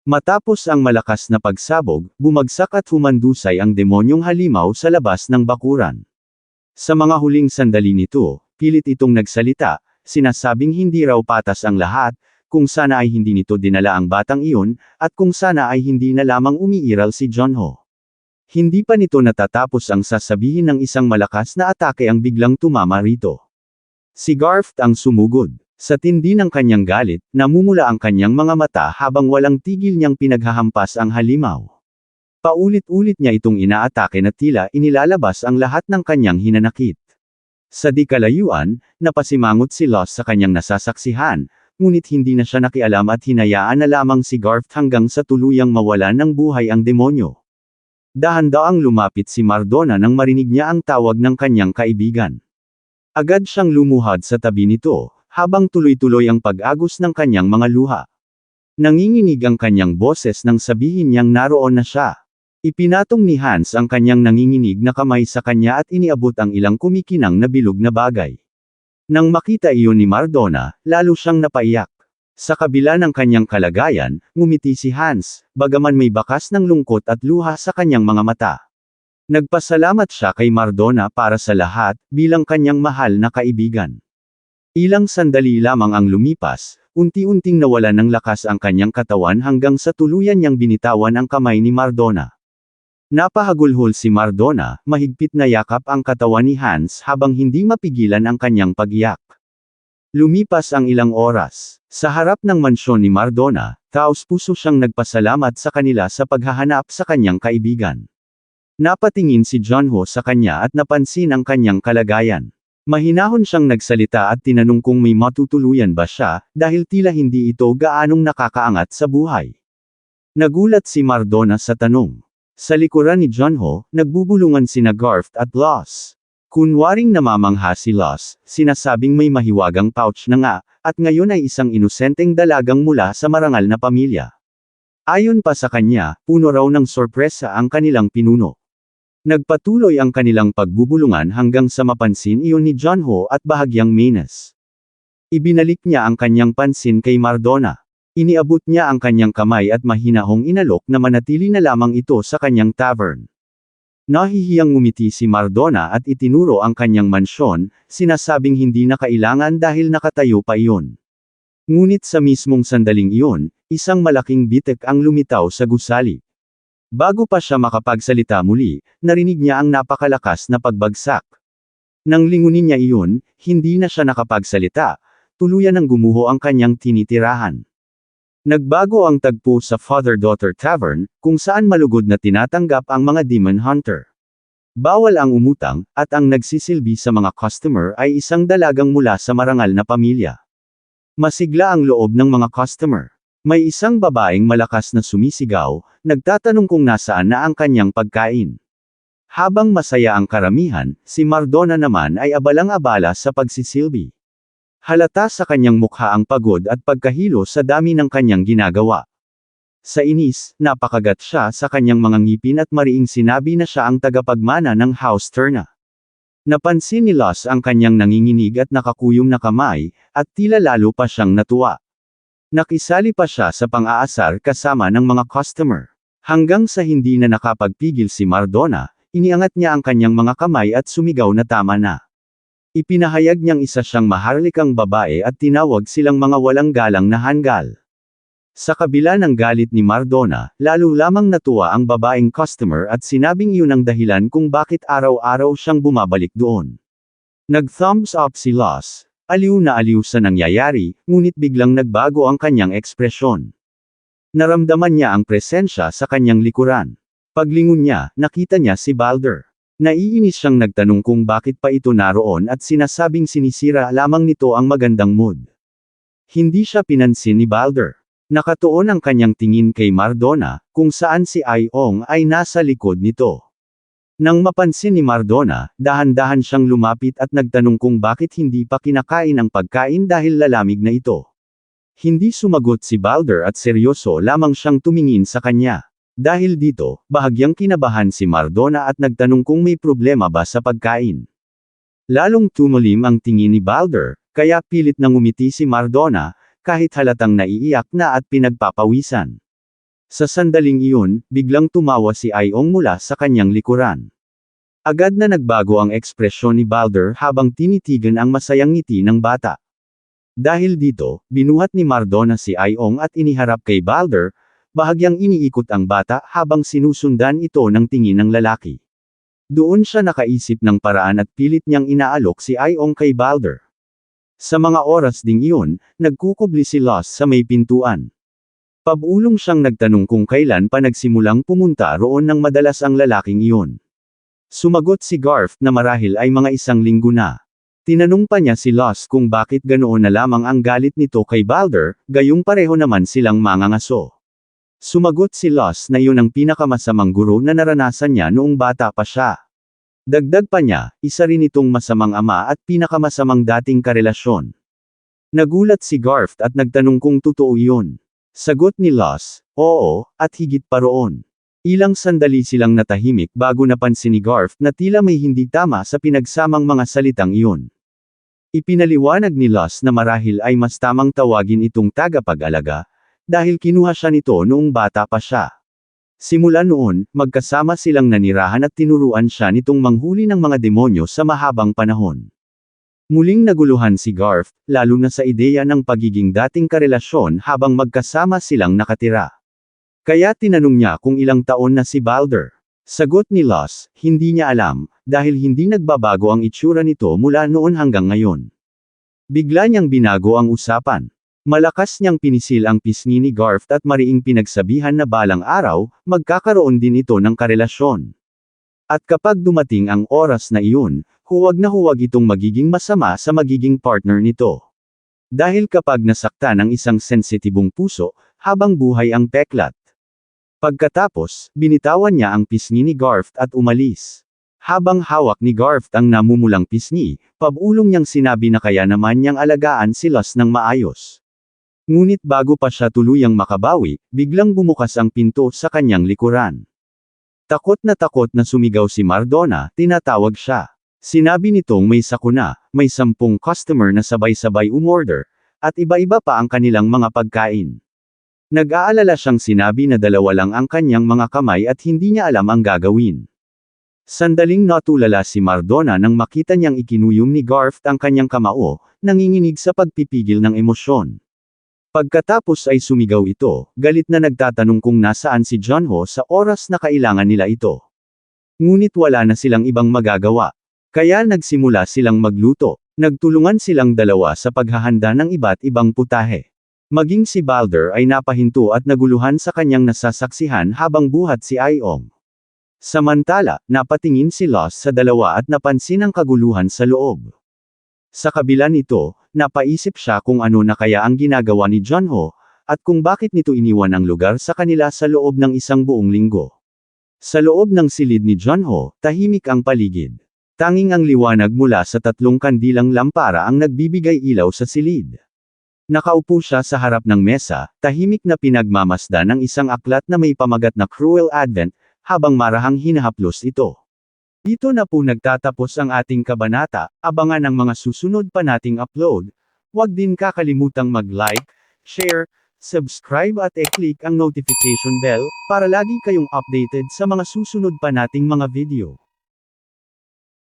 Matapos ang malakas na pagsabog, bumagsak at humandusay ang demonyong halimaw sa labas ng bakuran. Sa mga huling sandali nito, pilit itong nagsalita, sinasabing hindi raw patas ang lahat, kung sana ay hindi nito dinala ang batang iyon, at kung sana ay hindi na lamang umiiral si Junho. Hindi pa nito natatapos ang sasabihin ng isang malakas na atake ang biglang tumama rito. Si Garth ang sumugod. Sa tindi ng kanyang galit, namumula ang kanyang mga mata habang walang tigil niyang pinaghahampas ang halimaw. Paulit-ulit niya itong inaatake na tila inilalabas ang lahat ng kanyang hinanakit. Sa di kalayuan, napasimangot si Lost sa kanyang nasasaksihan, ngunit hindi na siya nakialam at hinayaan na lamang si Garth hanggang sa tuluyang mawalan ng buhay ang demonyo. Dahan-daang lumapit si Mardona nang marinig niya ang tawag ng kanyang kaibigan. Agad siyang lumuhad sa tabi nito, habang tuloy-tuloy ang pag-agos ng kanyang mga luha. Nanginginig ang kanyang boses nang sabihin niyang naroon na siya. Ipinatong ni Hans ang kanyang nanginginig na kamay sa kanya at iniabot ang ilang kumikinang na bilog na bagay. Nang makita iyon ni Mardona, lalo siyang napaiyak. Sa kabila ng kanyang kalagayan, ngumiti si Hans, bagaman may bakas ng lungkot at luha sa kanyang mga mata. Nagpasalamat siya kay Mardona para sa lahat, bilang kanyang mahal na kaibigan. Ilang sandali lamang ang lumipas, unti-unting nawalan ng lakas ang kanyang katawan hanggang sa tuluyan niyang binitawan ang kamay ni Mardona. Napahagulhol si Mardona, mahigpit na yakap ang katawan ni Hans habang hindi mapigilan ang kanyang pag-iyak. Lumipas ang ilang oras. Sa harap ng mansyon ni Mardona, taos-puso siyang nagpasalamat sa kanila sa paghahanap sa kanyang kaibigan. Napatingin si Junho sa kanya at napansin ang kanyang kalagayan. Mahinahon siyang nagsalita at tinanong kung may matutuluyan ba siya, dahil tila hindi ito gaanong nakakaangat sa buhay. Nagulat si Mardona sa tanong. Sa likuran ni Junho, nagbubulungan sina Garth at Lost. Kunwaring namamangha si Lost, sinasabing may mahiwagang pouch na nga, at ngayon ay isang inosenteng dalagang mula sa marangal na pamilya. Ayon pa sa kanya, puno raw ng sorpresa ang kanilang pinuno. Nagpatuloy ang kanilang pagbubulungan hanggang sa mapansin iyon ni Junho at bahagyang Manes. Ibinalik niya ang kanyang pansin kay Mardona. Iniabot niya ang kanyang kamay at mahinahong inalok na manatili na lamang ito sa kanyang tavern. Nahihiyang ngumiti si Mardona at itinuro ang kanyang mansyon, sinasabing hindi na kailangan dahil nakatayo pa iyon. Ngunit sa mismong sandaling iyon, isang malaking bitek ang lumitaw sa gusali. Bago pa siya makapagsalita muli, narinig niya ang napakalakas na pagbagsak. Nang lingunin niya iyon, hindi na siya nakapagsalita, tuluyan ng gumuho ang kanyang tinitirahan. Nagbago ang tagpo sa Father-Daughter Tavern, kung saan malugod na tinatanggap ang mga Demon Hunter. Bawal ang umutang, at ang nagsisilbi sa mga customer ay isang dalagang mula sa marangal na pamilya. Masigla ang loob ng mga customer. May isang babaeng malakas na sumisigaw, nagtatanong kung nasaan na ang kanyang pagkain. Habang masaya ang karamihan, si Mardona naman ay abalang-abala sa pagsisilbi. Halata sa kanyang mukha ang pagod at pagkahilo sa dami ng kanyang ginagawa. Sa inis, napakagat siya sa kanyang mga ngipin at mariing sinabi na siya ang tagapagmana ng House Terna. Napansin ni Lost ang kanyang nanginginig at nakakuyom na kamay, at tila lalo pa siyang natuwa. Nakisali pa siya sa pang-aasar kasama ng mga customer. Hanggang sa hindi na nakapagpigil si Mardona, iniangat niya ang kanyang mga kamay at sumigaw na tama na. Ipinahayag niyang isa siyang maharlikang babae at tinawag silang mga walang galang na hanggal. Sa kabila ng galit ni Mardona, lalo lamang natuwa ang babaeng customer at sinabing iyon ang dahilan kung bakit araw-araw siyang bumabalik doon. Nag-thumbs up si Lost. Aliw na aliw sa nangyayari, ngunit biglang nagbago ang kanyang ekspresyon. Naramdaman niya ang presensya sa kanyang likuran. Paglingon niya, nakita niya si Balder. Naiinis siyang nagtanong kung bakit pa ito naroon at sinasabing sinisira lamang nito ang magandang mood. Hindi siya pinansin ni Balder. Nakatuon ang kanyang tingin kay Mardona, kung saan si Aiong ay nasa likod nito. Nang mapansin ni Mardona, dahan-dahan siyang lumapit at nagtanong kung bakit hindi pa kinakain ang pagkain dahil lalamig na ito. Hindi sumagot si Balder at seryoso lamang siyang tumingin sa kanya. Dahil dito, bahagyang kinabahan si Mardona at nagtanong kung may problema ba sa pagkain. Lalong tumulim ang tingin ni Balder, kaya pilit nang ngumiti si Mardona, kahit halatang naiiyak na at pinagpapawisan. Sa sandaling iyon, biglang tumawa si Iong mula sa kanyang likuran. Agad na nagbago ang ekspresyon ni Balder habang tinitigan ang masayang ngiti ng bata. Dahil dito, binuhat ni Mardona si Iong at iniharap kay Balder, bahagyang iniikot ang bata habang sinusundan ito ng tingin ng lalaki. Doon siya nakaisip ng paraan at pilit niyang inaalok si Iong kay Balder. Sa mga oras ding iyon, nagkukubli si Lost sa may pintuan. Pabulong siyang nagtanong kung kailan pa nagsimulang pumunta roon ng madalas ang lalaking iyon. Sumagot si Garth na marahil ay mga 1 linggo na. Tinanong pa niya si Lost kung bakit ganoon na lamang ang galit nito kay Balder, gayong pareho naman silang mangangaso. Sumagot si Lost na iyon ang pinakamasamang guro na naranasan niya noong bata pa siya. Dagdag pa niya, isa rin itong masamang ama at pinakamasamang dating karelasyon. Nagulat si Garth at nagtanong kung totoo iyon. Sagot ni Lost, oo, at higit pa roon. Ilang sandali silang natahimik bago napansin ni Garth na tila may hindi tama sa pinagsamang mga salitang iyon. Ipinaliwanag ni Lost na marahil ay mas tamang tawagin itong tagapag-alaga, dahil kinuha siya nito noong bata pa siya. Simula noon, magkasama silang nanirahan at tinuruan siya nitong manghuli ng mga demonyo sa mahabang panahon. Muling naguluhan si Garth, lalo na sa ideya ng pagiging dating karelasyon habang magkasama silang nakatira. Kaya tinanong niya kung ilang taon na si Balder. Sagot ni Lost, hindi niya alam, dahil hindi nagbabago ang itsura nito mula noon hanggang ngayon. Bigla niyang binago ang usapan. Malakas niyang pinisil ang pisngi ni Garth at mariing pinagsabihan na balang araw, magkakaroon din ito ng karelasyon. At kapag dumating ang oras na iyon, huwag na huwag itong magiging masama sa magiging partner nito. Dahil kapag nasakta ng isang sensitibong puso, habang buhay ang peklat. Pagkatapos, binitawan niya ang pisngi ni Garth at umalis. Habang hawak ni Garth ang namumulang pisngi, pabulong niyang sinabi na kaya naman niyang alagaan si Lost ng maayos. Ngunit bago pa siya tuluyang makabawi, biglang bumukas ang pinto sa kanyang likuran. Takot na sumigaw si Mardona, tinatawag siya. Sinabi nitong may sakuna, may 10 customer na sabay-sabay umorder, at iba-iba pa ang kanilang mga pagkain. Nag-aalala siyang sinabi na 2 lang ang kanyang mga kamay at hindi niya alam ang gagawin. Sandaling natulala si Mardona nang makita niyang ikinuyom ni Garth ang kanyang kamao, nanginginig sa pagpipigil ng emosyon. Pagkatapos ay sumigaw ito, galit na nagtatanong kung nasaan si Junho sa oras na kailangan nila ito. Ngunit wala na silang ibang magagawa. Kaya nagsimula silang magluto. Nagtulungan silang 2 sa paghahanda ng iba't ibang putahe. Maging si Balder ay napahinto at naguluhan sa kanyang nasasaksihan habang buhat si Iong. Samantala, napatingin si Lost sa 2 at napansin ang kaguluhan sa loob. Sa kabila nito, napaisip siya kung ano na kaya ang ginagawa ni Junho, at kung bakit nito iniwan ang lugar sa kanila sa loob ng 1 buong linggo. Sa loob ng silid ni Junho, tahimik ang paligid. Tanging ang liwanag mula sa 3 kandilang lampara ang nagbibigay ilaw sa silid. Nakaupo siya sa harap ng mesa, tahimik na pinagmamasdan ng isang aklat na may pamagat na Cruel Advent, habang marahang hinahaplos ito. Dito na po nagtatapos ang ating kabanata, abangan ang mga susunod pa nating upload. Huwag din kakalimutang mag-like, share, subscribe at i-click ang notification bell, para lagi kayong updated sa mga susunod pa nating mga video.